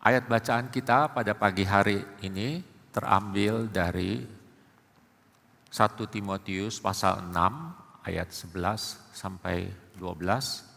Ayat bacaan kita pada pagi hari ini terambil dari 1 Timotius pasal 6 ayat 11 sampai 12.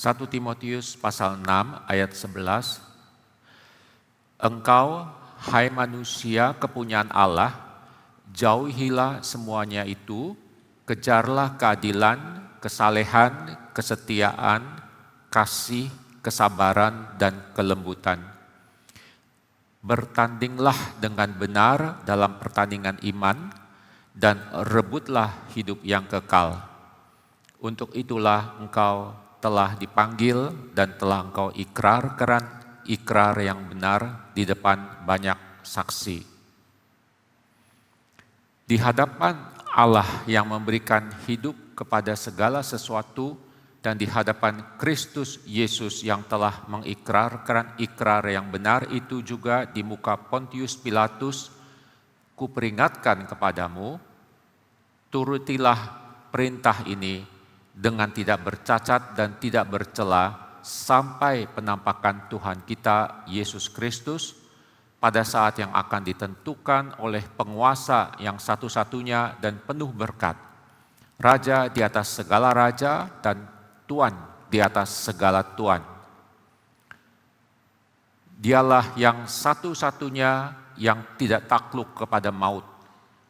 Satu Timotius pasal 6 ayat 11. Engkau, hai manusia kepunyaan Allah, jauhilah semuanya itu, kejarlah keadilan, kesalehan, kesetiaan, kasih, kesabaran, dan kelembutan. Bertandinglah dengan benar dalam pertandingan iman, dan rebutlah hidup yang kekal. Untuk itulah engkau telah dipanggil dan telah engkau ikrar yang benar di depan banyak saksi. Di hadapan Allah yang memberikan hidup kepada segala sesuatu dan di hadapan Kristus Yesus yang telah mengikrarkan ikrar yang benar itu juga di muka Pontius Pilatus, kuperingatkan kepadamu, turutilah perintah ini dengan tidak bercacat dan tidak bercela sampai penampakan Tuhan kita Yesus Kristus pada saat yang akan ditentukan oleh penguasa yang satu-satunya dan penuh berkat, Raja di atas segala raja dan Tuan di atas segala tuan. Dialah yang satu-satunya yang tidak takluk kepada maut,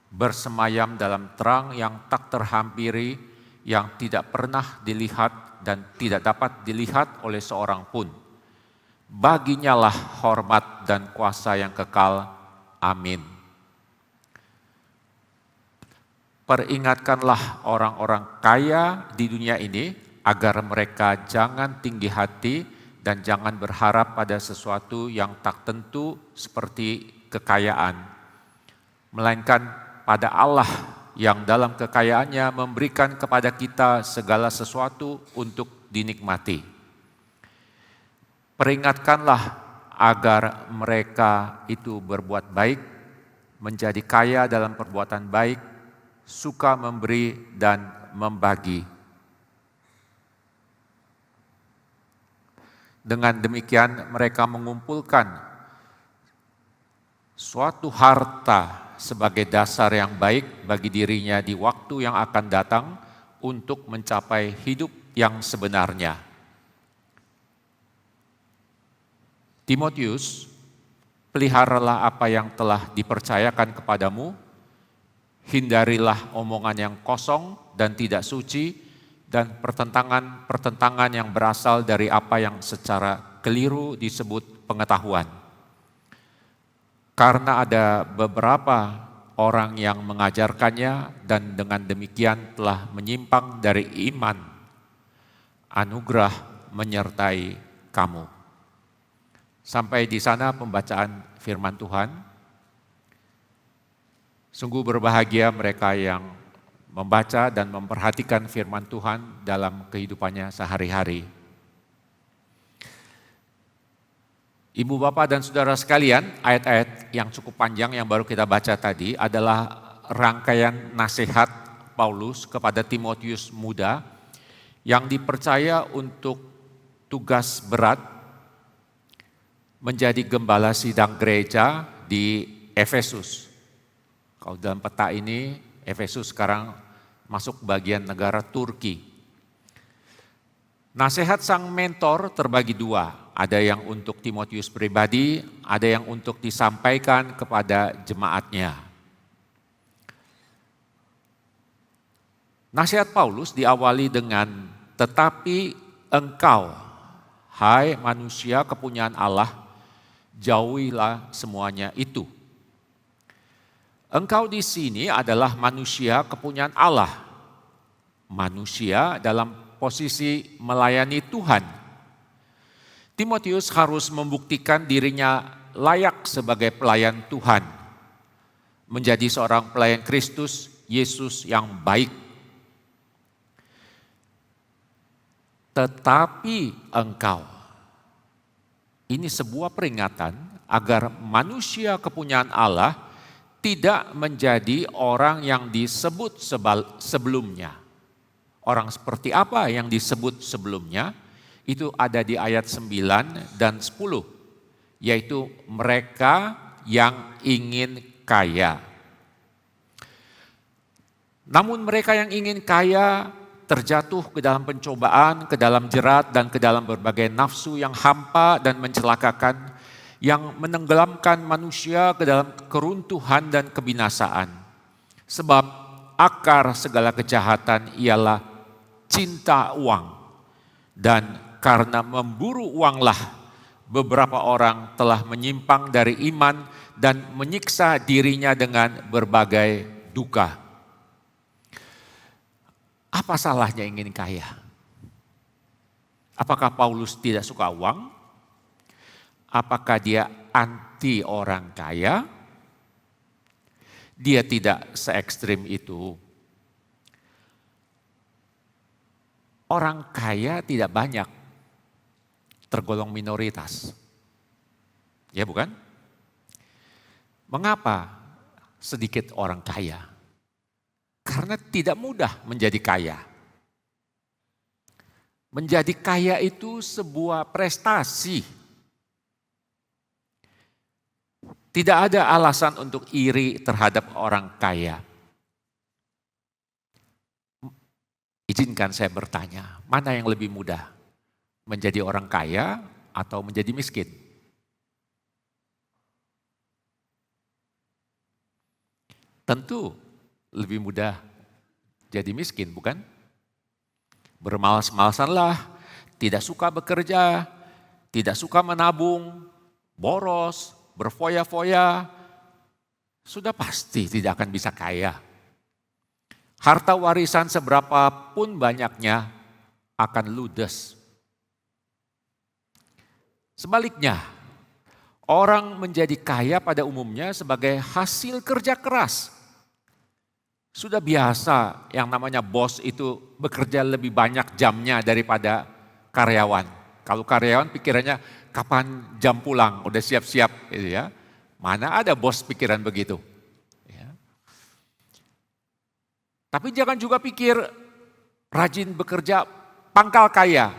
bersemayam dalam terang yang tak terhampiri, yang tidak pernah dilihat dan tidak dapat dilihat oleh seorang pun. Baginya lah hormat dan kuasa yang kekal. Amin. Peringatkanlah orang-orang kaya di dunia ini agar mereka jangan tinggi hati dan jangan berharap pada sesuatu yang tak tentu seperti kekayaan, melainkan pada Allah yang dalam kekayaannya memberikan kepada kita segala sesuatu untuk dinikmati. Peringatkanlah agar mereka itu berbuat baik, menjadi kaya dalam perbuatan baik, suka memberi dan membagi. Dengan demikian mereka mengumpulkan suatu harta sebagai dasar yang baik bagi dirinya di waktu yang akan datang untuk mencapai hidup yang sebenarnya. Timotius, peliharalah apa yang telah dipercayakan kepadamu, hindarilah omongan yang kosong dan tidak suci dan pertentangan yang berasal dari apa yang secara keliru disebut pengetahuan. Karena ada beberapa orang yang mengajarkannya dan dengan demikian telah menyimpang dari iman. Anugerah menyertai kamu. Sampai di sana pembacaan firman Tuhan. Sungguh berbahagia mereka yang membaca dan memperhatikan firman Tuhan dalam kehidupannya sehari-hari. Ibu, bapak, dan saudara sekalian, ayat-ayat yang cukup panjang yang baru kita baca tadi adalah rangkaian nasihat Paulus kepada Timotius muda yang dipercaya untuk tugas berat menjadi gembala sidang gereja di Efesus. Kalau dalam peta ini, Efesus sekarang masuk bagian negara Turki. Nasihat sang mentor terbagi dua. Ada yang untuk Timotius pribadi, ada yang untuk disampaikan kepada jemaatnya. Nasihat Paulus diawali dengan, tetapi engkau, hai manusia kepunyaan Allah, jauhilah semuanya itu. Engkau di sini adalah manusia kepunyaan Allah. Manusia dalam posisi melayani Tuhan. Timotius harus membuktikan dirinya layak sebagai pelayan Tuhan. Menjadi seorang pelayan Kristus Yesus yang baik. Tetapi engkau. Ini sebuah peringatan agar manusia kepunyaan Allah tidak menjadi orang yang disebut sebelumnya. Orang seperti apa yang disebut sebelumnya? Itu ada di ayat 9 dan 10. Yaitu mereka yang ingin kaya. Namun mereka yang ingin kaya terjatuh ke dalam pencobaan, ke dalam jerat, dan ke dalam berbagai nafsu yang hampa dan mencelakakan, yang menenggelamkan manusia ke dalam keruntuhan dan kebinasaan. Sebab akar segala kejahatan ialah cinta uang, dan karena memburu uanglah beberapa orang telah menyimpang dari iman dan menyiksa dirinya dengan berbagai duka. Apa salahnya ingin kaya? Apakah Paulus tidak suka uang? Apakah dia anti orang kaya? Dia tidak se-ekstrim itu. Orang kaya tidak banyak, tergolong minoritas. Ya bukan? Mengapa sedikit orang kaya? Karena tidak mudah menjadi kaya. Menjadi kaya itu sebuah prestasi. Tidak ada alasan untuk iri terhadap orang kaya. Izinkan saya bertanya, mana yang lebih mudah? Menjadi orang kaya atau menjadi miskin? Tentu lebih mudah jadi miskin, bukan? Bermalas-malasanlah, tidak suka bekerja, tidak suka menabung, boros, berfoya-foya, sudah pasti tidak akan bisa kaya. Harta warisan seberapapun banyaknya akan ludes. Sebaliknya, orang menjadi kaya pada umumnya sebagai hasil kerja keras. Sudah biasa yang namanya bos itu bekerja lebih banyak jamnya daripada karyawan. Kalau karyawan pikirannya kapan jam pulang, udah siap-siap gitu ya. Mana ada bos pikiran begitu. Ya. Tapi jangan juga pikir rajin bekerja pangkal kaya.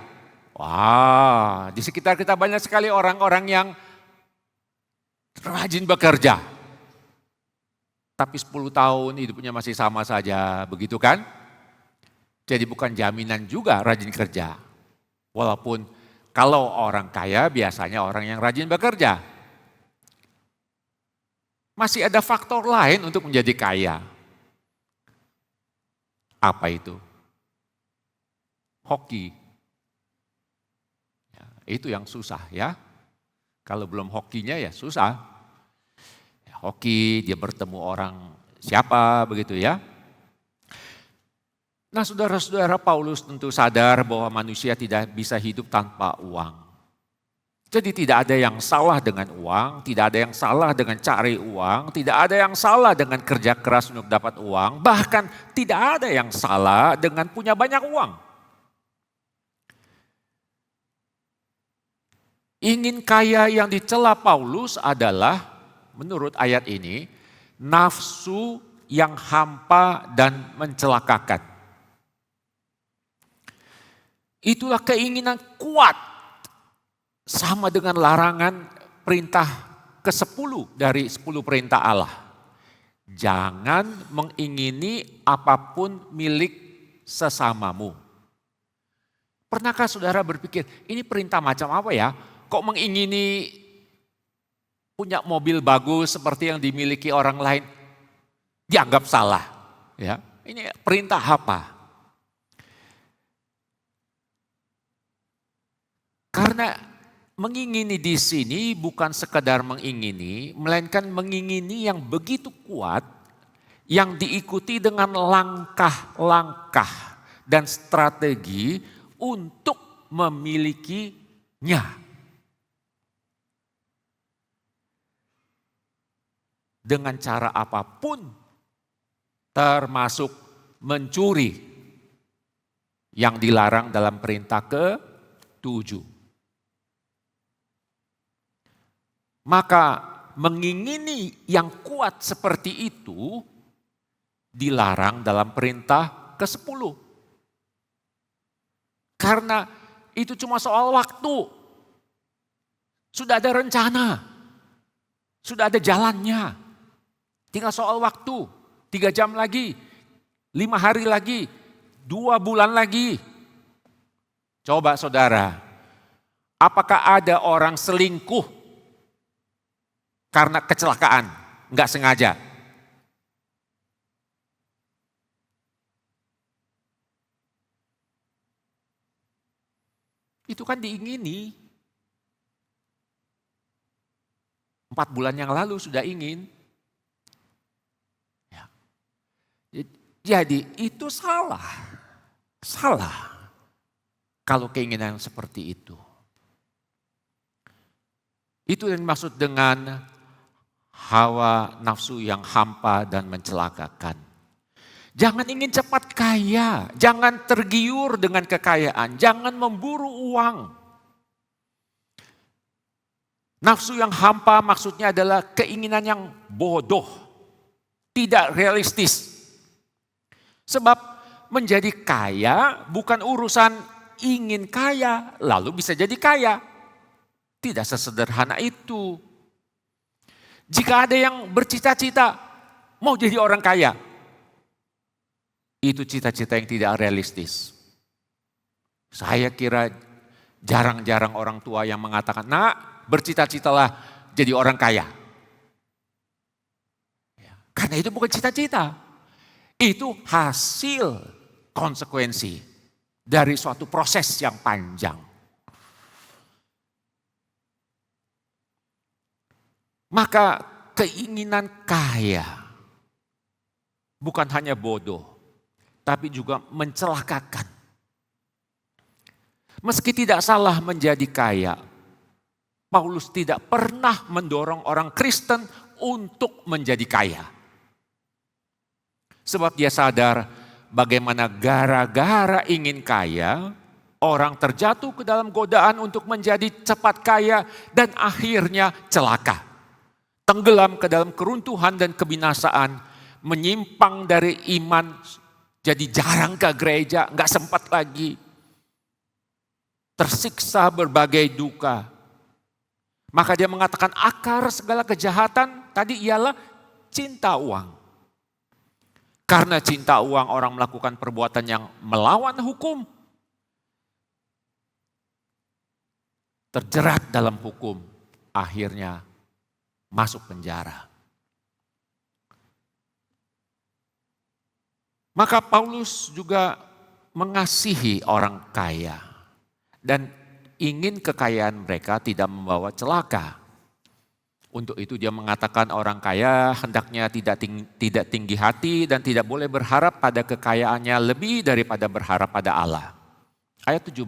Wah, di sekitar kita banyak sekali orang-orang yang rajin bekerja. Tapi 10 tahun hidupnya masih sama saja, begitu kan? Jadi bukan jaminan juga rajin kerja. Walaupun kalau orang kaya biasanya orang yang rajin bekerja. Masih ada faktor lain untuk menjadi kaya. Apa itu? Hoki. Ya, itu yang susah ya. Kalau belum hokinya ya susah. Hoki, dia bertemu orang siapa begitu ya. Nah saudara-saudara, Paulus tentu sadar bahwa manusia tidak bisa hidup tanpa uang. Jadi tidak ada yang salah dengan uang, tidak ada yang salah dengan cari uang, tidak ada yang salah dengan kerja keras untuk dapat uang, bahkan tidak ada yang salah dengan punya banyak uang. Ingin kaya yang dicela Paulus adalah menurut ayat ini, nafsu yang hampa dan mencelakakan. Itulah keinginan kuat, sama dengan larangan perintah ke-10 dari 10 perintah Allah. Jangan mengingini apapun milik sesamamu. Pernahkah saudara berpikir, ini perintah macam apa ya? Kok mengingini punya mobil bagus seperti yang dimiliki orang lain dianggap salah, ya. Ini perintah apa? Karena mengingini di sini bukan sekedar mengingini, melainkan mengingini yang begitu kuat yang diikuti dengan langkah-langkah dan strategi untuk memilikinya. Dengan cara apapun, termasuk mencuri. yang dilarang dalam perintah ke-7. Maka mengingini yang kuat seperti itu dilarang dalam perintah ke-10. Karena itu cuma soal waktu. Sudah ada rencana. Sudah ada jalannya. Tinggal soal waktu. 3 jam lagi. 5 hari lagi. 2 bulan lagi. Coba saudara. Apakah ada orang selingkuh karena kecelakaan? Enggak sengaja. Itu kan diingini. 4 bulan yang lalu sudah ingin. Ya. Jadi itu salah. Salah. Kalau keinginan seperti itu. Itu yang dimaksud dengan hawa nafsu yang hampa dan mencelakakan. Jangan ingin cepat kaya, jangan tergiur dengan kekayaan, jangan memburu uang. Nafsu yang hampa maksudnya adalah keinginan yang bodoh, tidak realistis. Sebab menjadi kaya bukan urusan ingin kaya, lalu bisa jadi kaya. Tidak sesederhana itu. Jika ada yang bercita-cita mau jadi orang kaya, itu cita-cita yang tidak realistis. Saya kira jarang-jarang orang tua yang mengatakan, "Nak, bercita-citalah jadi orang kaya." Karena itu bukan cita-cita. Itu hasil konsekuensi dari suatu proses yang panjang. Maka keinginan kaya bukan hanya bodoh, tapi juga mencelakakan. Meski tidak salah menjadi kaya, Paulus tidak pernah mendorong orang Kristen untuk menjadi kaya. Sebab dia sadar bagaimana gara-gara ingin kaya, orang terjatuh ke dalam godaan untuk menjadi cepat kaya dan akhirnya celaka. Tenggelam ke dalam keruntuhan dan kebinasaan, menyimpang dari iman, jadi jarang ke gereja, gak sempat lagi. Tersiksa berbagai duka. Maka dia mengatakan akar segala kejahatan tadi ialah cinta uang. Karena cinta uang orang melakukan perbuatan yang melawan hukum. Terjerat dalam hukum, akhirnya masuk penjara. Maka Paulus juga mengasihi orang kaya dan ingin kekayaan mereka tidak membawa celaka. Untuk itu dia mengatakan orang kaya hendaknya tidak tinggi hati dan tidak boleh berharap pada kekayaannya lebih daripada berharap pada Allah. Ayat 17,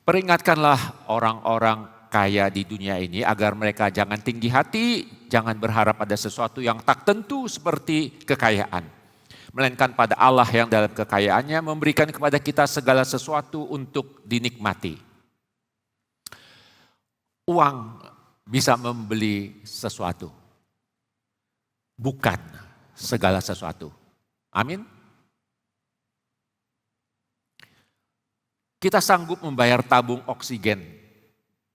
peringatkanlah orang-orang kaya di dunia ini agar mereka jangan tinggi hati, jangan berharap pada sesuatu yang tak tentu seperti kekayaan. Melainkan pada Allah yang dalam kekayaannya memberikan kepada kita segala sesuatu untuk dinikmati. Uang bisa membeli sesuatu, bukan segala sesuatu. Amin. Kita sanggup membayar tabung oksigen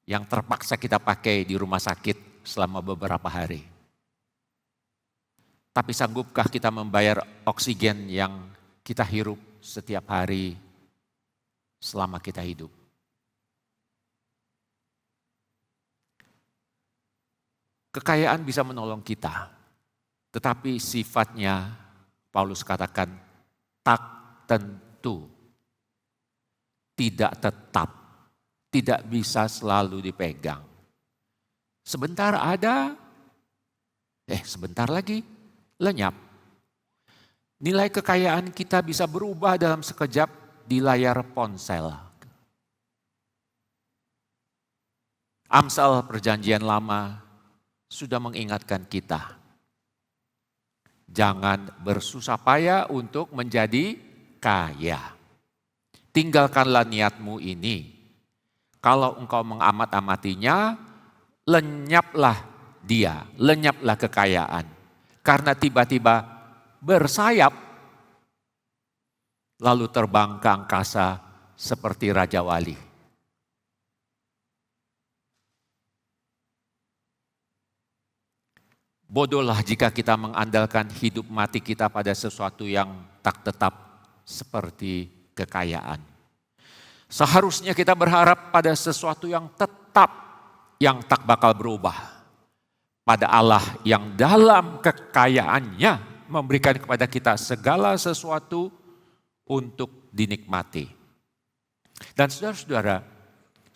yang terpaksa kita pakai di rumah sakit selama beberapa hari. Tapi sanggupkah kita membayar oksigen yang kita hirup setiap hari selama kita hidup? Kekayaan bisa menolong kita, tetapi sifatnya Paulus katakan tak tentu, tidak tetap, tidak bisa selalu dipegang. Sebentar ada, sebentar lagi lenyap. Nilai kekayaan kita bisa berubah dalam sekejap di layar ponsel. Amsal Perjanjian Lama sudah mengingatkan kita. Jangan bersusah payah untuk menjadi kaya. tinggalkanlah niatmu ini. Kalau engkau mengamat-amatinya, lenyaplah dia, lenyaplah kekayaan. Karena tiba-tiba bersayap, lalu terbang ke angkasa seperti Raja Wali. Bodohlah jika kita mengandalkan hidup mati kita pada sesuatu yang tak tetap seperti kekayaan. Seharusnya kita berharap pada sesuatu yang tetap, yang tak bakal berubah. Pada Allah yang dalam kekayaannya memberikan kepada kita segala sesuatu untuk dinikmati. Dan saudara-saudara,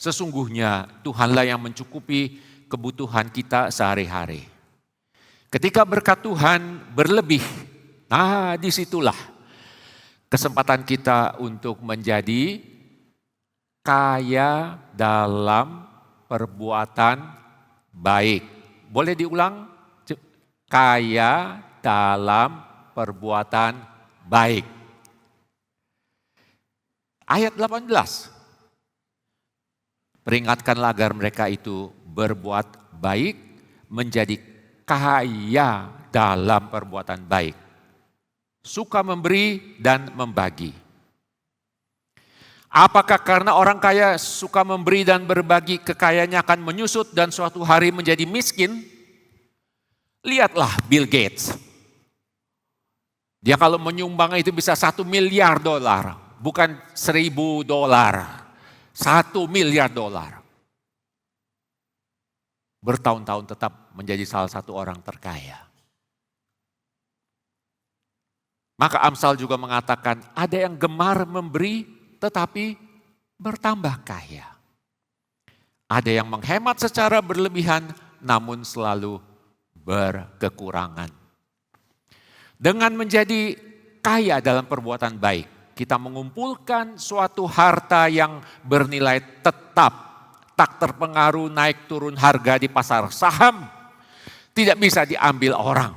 sesungguhnya Tuhanlah yang mencukupi kebutuhan kita sehari-hari. Ketika berkat Tuhan berlebih, nah disitulah kesempatan kita untuk menjadi kaya dalam perbuatan baik. Boleh diulang? Kaya dalam perbuatan baik. Ayat 18. Peringatkanlah agar mereka itu berbuat baik, menjadi kaya dalam perbuatan baik. Suka memberi dan membagi. Apakah karena orang kaya suka memberi dan berbagi, kekayaannya akan menyusut dan suatu hari menjadi miskin? Lihatlah Bill Gates. Dia kalau menyumbang itu bisa $1 miliar, bukan $1.000, $1 miliar. Bertahun-tahun tetap menjadi salah satu orang terkaya. Maka Amsal juga mengatakan ada yang gemar memberi tetapi bertambah kaya. Ada yang menghemat secara berlebihan namun selalu berkekurangan. Dengan menjadi kaya dalam perbuatan baik, kita mengumpulkan suatu harta yang bernilai tetap, tak terpengaruh naik turun harga di pasar saham, tidak bisa diambil orang.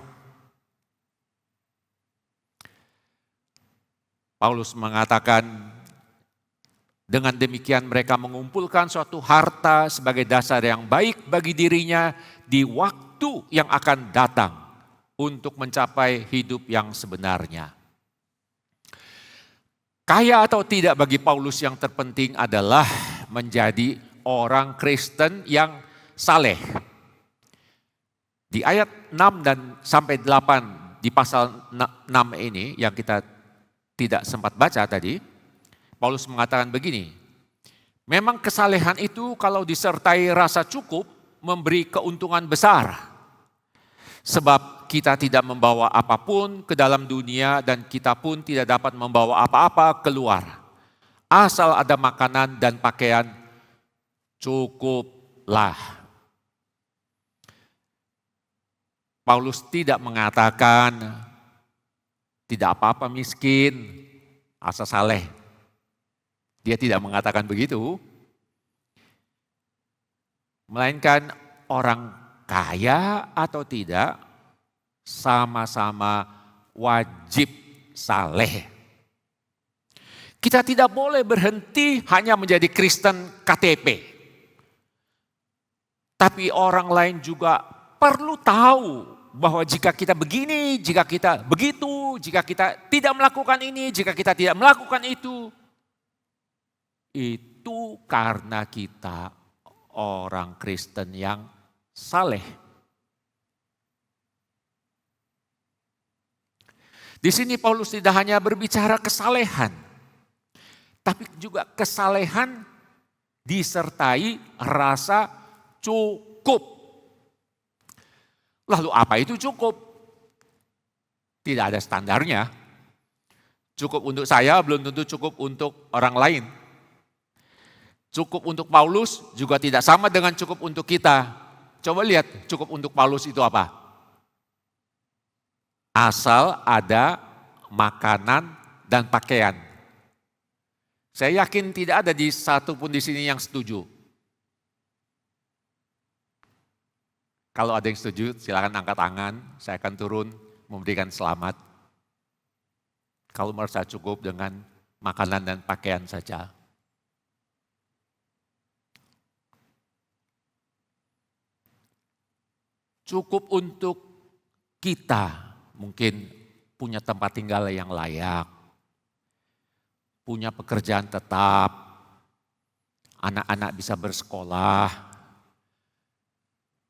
Paulus mengatakan, dengan demikian mereka mengumpulkan suatu harta sebagai dasar yang baik bagi dirinya di waktu yang akan datang untuk mencapai hidup yang sebenarnya. Kaya atau tidak bagi Paulus yang terpenting adalah menjadi orang Kristen yang saleh. Di ayat 6 dan sampai 8 di pasal 6 ini yang kita tidak sempat baca tadi, Paulus mengatakan begini, memang kesalehan itu kalau disertai rasa cukup memberi keuntungan besar. Sebab kita tidak membawa apapun ke dalam dunia dan kita pun tidak dapat membawa apa-apa keluar. Asal ada makanan dan pakaian, cukuplah. Paulus tidak mengatakan tidak apa-apa miskin, asal saleh. Dia tidak mengatakan begitu. Melainkan orang kaya atau tidak, sama-sama wajib saleh. Kita tidak boleh berhenti hanya menjadi Kristen KTP. Tapi orang lain juga perlu tahu bahwa jika kita begini, jika kita begitu, jika kita tidak melakukan ini, jika kita tidak melakukan itu karena kita orang Kristen yang saleh. Di sini Paulus tidak hanya berbicara kesalehan, tapi juga kesalehan disertai rasa cukup. Lalu apa itu cukup? Tidak ada standarnya. Cukup untuk saya belum tentu cukup untuk orang lain. Cukup untuk Paulus juga tidak sama dengan cukup untuk kita. Coba lihat cukup untuk Paulus itu apa? Asal ada makanan dan pakaian. Saya yakin tidak ada di satu pun di sini yang setuju. Kalau ada yang setuju, silakan angkat tangan. Saya akan turun memberikan selamat. Kalau merasa cukup dengan makanan dan pakaian saja. Cukup untuk kita mungkin punya tempat tinggal yang layak, punya pekerjaan tetap, anak-anak bisa bersekolah,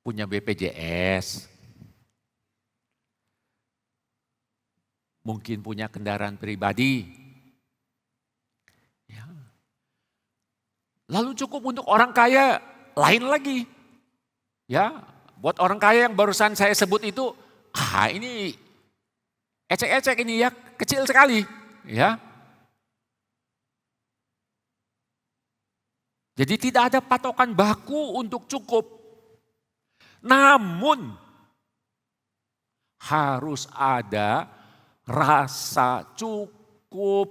punya BPJS, mungkin punya kendaraan pribadi. Ya. Lalu cukup untuk orang kaya lain lagi. Ya, buat orang kaya yang barusan saya sebut itu, ini ecek-ecek ini ya, kecil sekali. Ya. Jadi tidak ada patokan baku untuk cukup. Namun harus ada rasa cukup.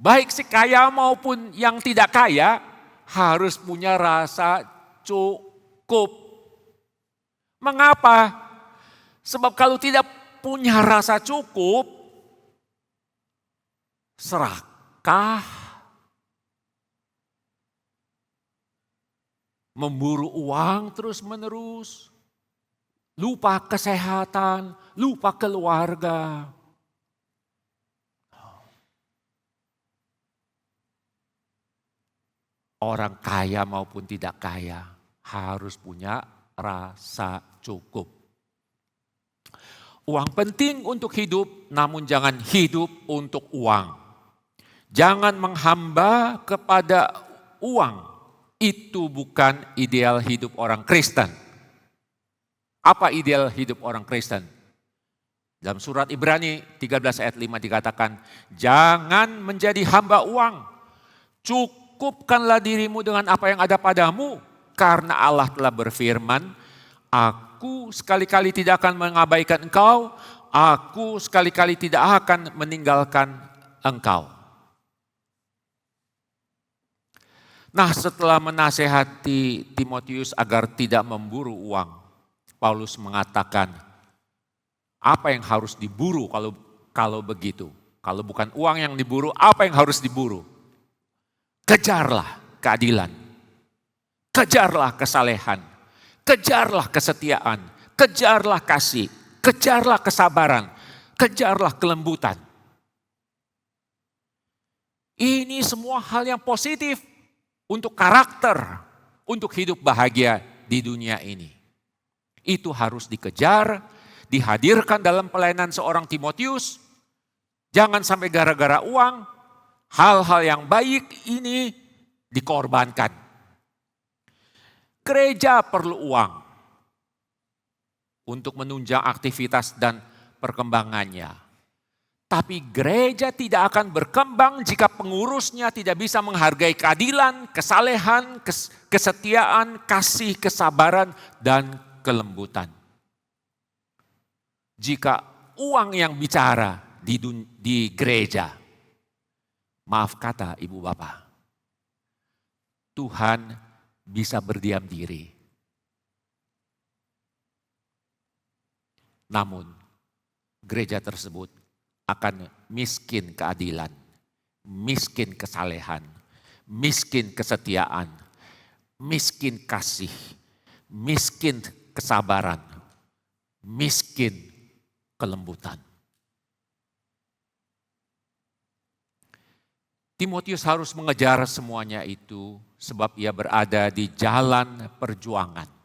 Baik si kaya maupun yang tidak kaya harus punya rasa cukup. Mengapa? Sebab kalau tidak punya rasa cukup, serakah, memburu uang terus-menerus, lupa kesehatan, lupa keluarga. Orang kaya maupun tidak kaya harus punya rasa cukup. Uang penting untuk hidup, namun jangan hidup untuk uang. Jangan menghamba kepada uang. Itu bukan ideal hidup orang Kristen. Apa ideal hidup orang Kristen? Dalam surat Ibrani 13 ayat 5 dikatakan, jangan menjadi hamba uang. Cukupkanlah dirimu dengan apa yang ada padamu. Karena Allah telah berfirman, aku sekali-kali tidak akan mengabaikan engkau, aku sekali-kali tidak akan meninggalkan engkau. Nah, setelah menasehati Timotius agar tidak memburu uang, Paulus mengatakan, apa yang harus diburu kalau begitu? Kalau bukan uang yang diburu, apa yang harus diburu? Kejarlah keadilan, kejarlah kesalehan, kejarlah kesetiaan, kejarlah kasih, kejarlah kesabaran, kejarlah kelembutan. Ini semua hal yang positif untuk karakter, untuk hidup bahagia di dunia ini. Itu harus dikejar, dihadirkan dalam pelayanan seorang Timotius. Jangan sampai gara-gara uang, hal-hal yang baik ini dikorbankan. Gereja perlu uang untuk menunjang aktivitas dan perkembangannya. Tapi gereja tidak akan berkembang jika pengurusnya tidak bisa menghargai keadilan, kesalehan, kesetiaan, kasih, kesabaran, dan kelembutan. Jika uang yang bicara di gereja, maaf kata ibu bapak, Tuhan bisa berdiam diri. Namun gereja tersebut akan miskin keadilan, miskin kesalehan, miskin kesetiaan, miskin kasih, miskin kesabaran, miskin kelembutan. Timotius harus mengejar semuanya itu sebab ia berada di jalan perjuangan.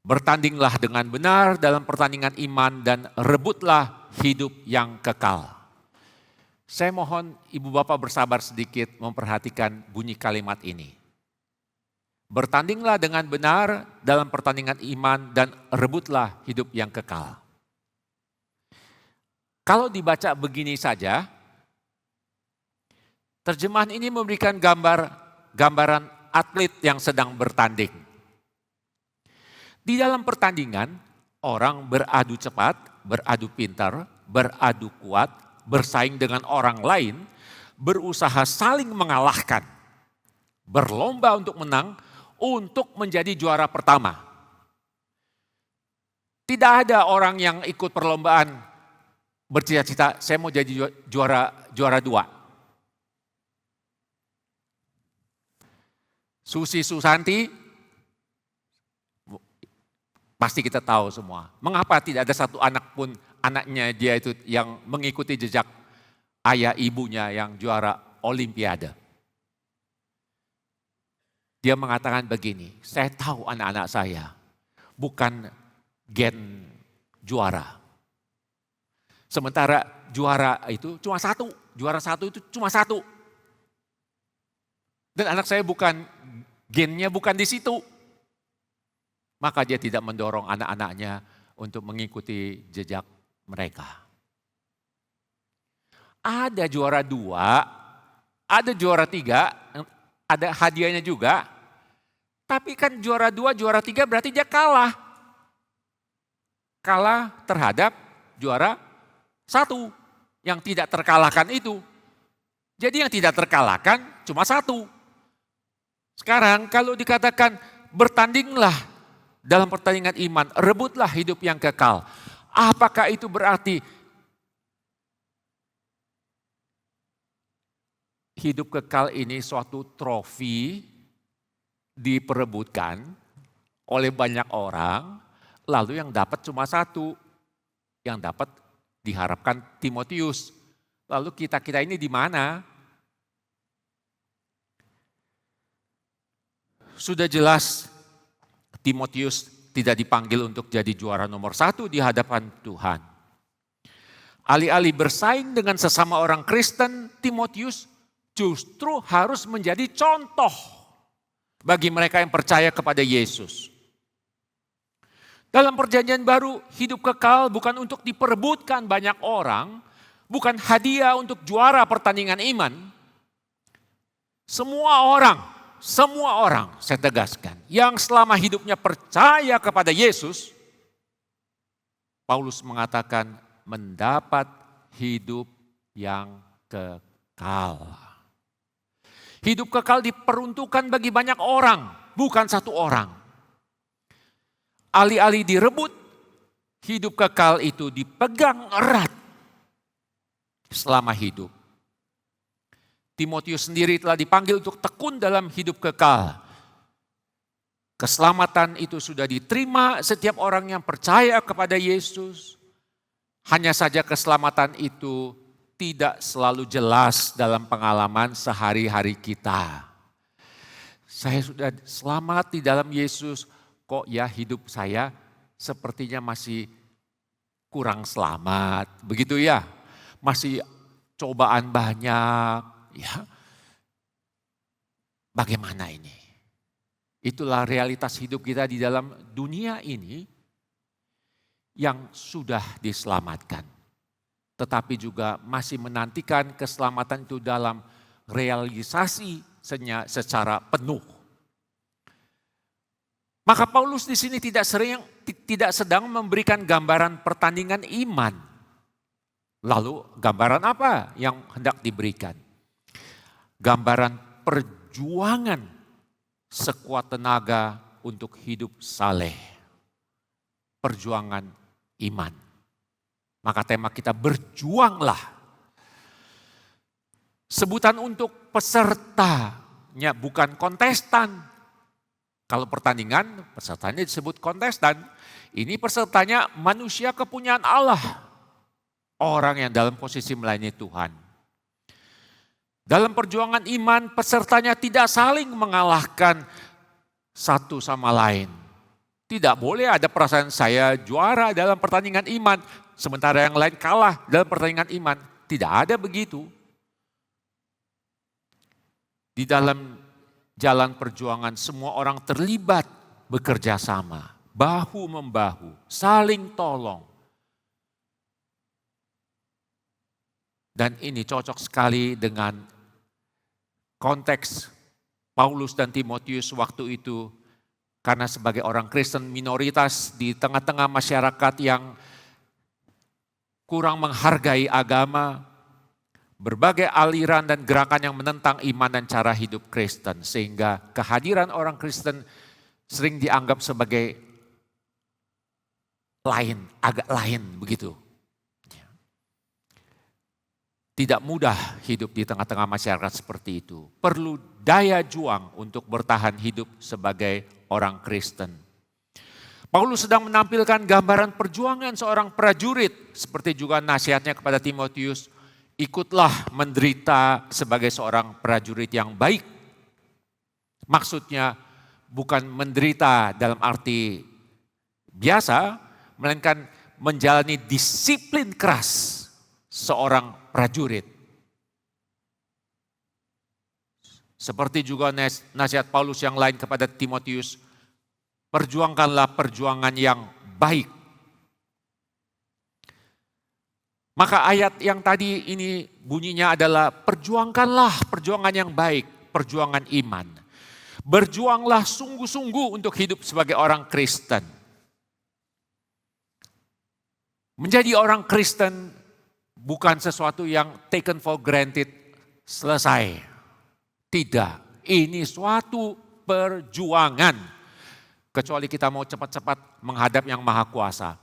Bertandinglah dengan benar dalam pertandingan iman dan rebutlah hidup yang kekal. Saya mohon ibu bapak bersabar sedikit memperhatikan bunyi kalimat ini. Bertandinglah dengan benar dalam pertandingan iman dan rebutlah hidup yang kekal. Kalau dibaca begini saja, terjemahan ini memberikan gambaran atlet yang sedang bertanding. Di dalam pertandingan, orang beradu cepat, beradu pintar, beradu kuat, bersaing dengan orang lain, berusaha saling mengalahkan, berlomba untuk menang, untuk menjadi juara pertama. Tidak ada orang yang ikut perlombaan bercita-cita saya mau jadi juara 2. Susi Susanti, pasti kita tahu semua. Mengapa tidak ada satu anak pun anaknya dia itu yang mengikuti jejak ayah ibunya yang juara Olimpiade. Dia mengatakan begini, saya tahu anak-anak saya bukan gen juara. Sementara juara itu cuma satu, juara satu itu cuma satu. Dan anak saya bukan, gennya bukan di situ. Maka dia tidak mendorong anak-anaknya untuk mengikuti jejak mereka. Ada juara 2, ada juara 3, ada hadiahnya juga. Tapi kan juara 2, juara 3 berarti dia kalah. Kalah terhadap juara 1 yang tidak terkalahkan itu. Jadi yang tidak terkalahkan cuma 1. Sekarang kalau dikatakan bertandinglah dalam pertandingan iman, rebutlah hidup yang kekal. Apakah itu berarti hidup kekal ini suatu trofi diperebutkan oleh banyak orang, lalu yang dapat cuma 1, yang dapat diharapkan Timotius. Lalu kita ini di mana? Sudah jelas Timotius tidak dipanggil untuk jadi juara nomor 1 di hadapan Tuhan. Alih-alih bersaing dengan sesama orang Kristen, Timotius justru harus menjadi contoh bagi mereka yang percaya kepada Yesus. Dalam perjanjian baru, hidup kekal bukan untuk diperebutkan banyak orang, bukan hadiah untuk juara pertandingan iman. Semua orang, saya tegaskan, yang selama hidupnya percaya kepada Yesus, Paulus mengatakan mendapat hidup yang kekal. Hidup kekal diperuntukkan bagi banyak orang, bukan satu orang. Alih-alih direbut, hidup kekal itu dipegang erat selama hidup. Timotius sendiri telah dipanggil untuk tekun dalam hidup kekal. Keselamatan itu sudah diterima setiap orang yang percaya kepada Yesus. Hanya saja keselamatan itu tidak selalu jelas dalam pengalaman sehari-hari kita. Saya sudah selamat di dalam Yesus, kok ya hidup saya sepertinya masih kurang selamat. Begitu ya, masih cobaan banyak. Ya, bagaimana ini? Itulah realitas hidup kita di dalam dunia ini yang sudah diselamatkan. Tetapi juga masih menantikan keselamatan itu dalam realisasi secara penuh. Maka Paulus di sini tidak sedang memberikan gambaran pertandingan iman. Lalu gambaran apa yang hendak diberikan? Gambaran perjuangan sekuat tenaga untuk hidup saleh. Perjuangan iman. Maka tema kita berjuanglah. Sebutan untuk pesertanya bukan kontestan. Kalau pertandingan, pesertanya disebut kontestan. Ini pesertanya manusia kepunyaan Allah. Orang yang dalam posisi melayani Tuhan. Dalam perjuangan iman, pesertanya tidak saling mengalahkan satu sama lain. Tidak boleh ada perasaan saya juara dalam pertandingan iman, sementara yang lain kalah dalam pertandingan iman. Tidak ada begitu. Di dalam jalan perjuangan semua orang terlibat bekerja sama, bahu-membahu, saling tolong. Dan ini cocok sekali dengan konteks Paulus dan Timotius waktu itu. Karena sebagai orang Kristen minoritas di tengah-tengah masyarakat yang kurang menghargai agama, berbagai aliran dan gerakan yang menentang iman dan cara hidup Kristen. Sehingga kehadiran orang Kristen sering dianggap sebagai lain, agak lain begitu. Tidak mudah hidup di tengah-tengah masyarakat seperti itu. Perlu daya juang untuk bertahan hidup sebagai orang Kristen. Paulus sedang menampilkan gambaran perjuangan seorang prajurit. Seperti juga nasihatnya kepada Timotius, ikutlah menderita sebagai seorang prajurit yang baik. Maksudnya bukan menderita dalam arti biasa, melainkan menjalani disiplin keras seorang prajurit. Seperti juga nasihat Paulus yang lain kepada Timotius, perjuangkanlah perjuangan yang baik. Maka ayat yang tadi ini bunyinya adalah perjuangkanlah perjuangan yang baik, perjuangan iman. Berjuanglah sungguh-sungguh untuk hidup sebagai orang Kristen. Menjadi orang Kristen bukan sesuatu yang taken for granted, selesai. Tidak, ini suatu perjuangan. Kecuali kita mau cepat-cepat menghadap yang Maha Kuasa.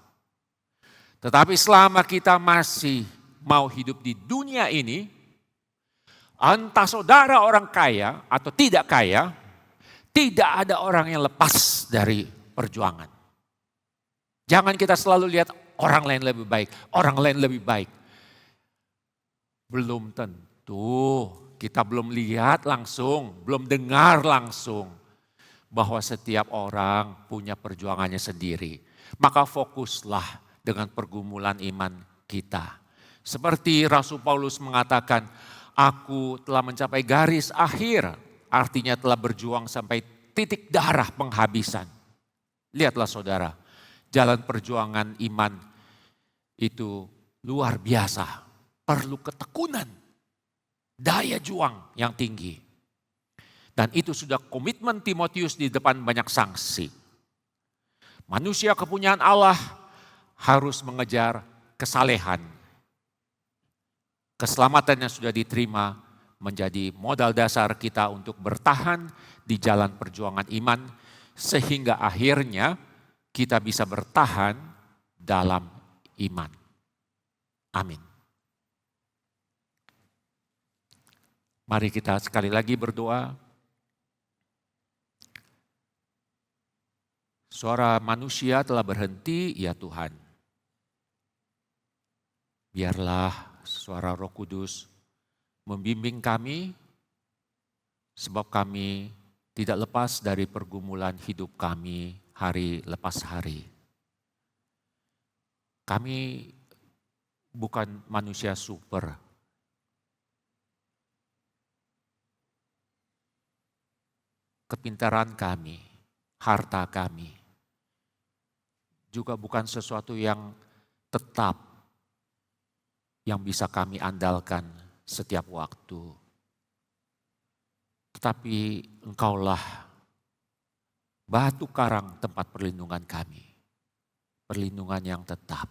Tetapi selama kita masih mau hidup di dunia ini, entah saudara orang kaya atau tidak kaya, tidak ada orang yang lepas dari perjuangan. Jangan kita selalu lihat orang lain lebih baik, orang lain lebih baik. Belum tentu, kita belum lihat langsung, belum dengar langsung bahwa setiap orang punya perjuangannya sendiri. Maka fokuslah dengan pergumulan iman kita. Seperti Rasul Paulus mengatakan, aku telah mencapai garis akhir, artinya telah berjuang sampai titik darah penghabisan. Lihatlah saudara, jalan perjuangan iman itu luar biasa, perlu ketekunan, daya juang yang tinggi. Dan itu sudah komitmen Timotius di depan banyak sanksi. Manusia kepunyaan Allah harus mengejar kesalehan. Keselamatan yang sudah diterima menjadi modal dasar kita untuk bertahan di jalan perjuangan iman, sehingga akhirnya kita bisa bertahan dalam iman. Amin. Mari kita sekali lagi berdoa. Suara manusia telah berhenti, ya Tuhan. Biarlah suara Roh Kudus membimbing kami, sebab kami tidak lepas dari pergumulan hidup kami hari lepas hari. Kami bukan manusia super. Kepintaran kami, harta kami, juga bukan sesuatu yang tetap, yang bisa kami andalkan setiap waktu. Tetapi Engkaulah batu karang tempat perlindungan kami. Perlindungan yang tetap.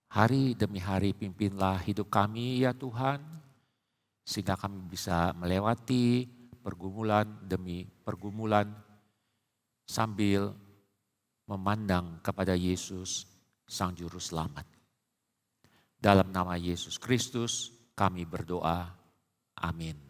Hari demi hari pimpinlah hidup kami ya Tuhan, sehingga kami bisa melewati pergumulan demi pergumulan sambil memandang kepada Yesus, Sang Juru Selamat. Dalam nama Yesus Kristus kami berdoa. Amin.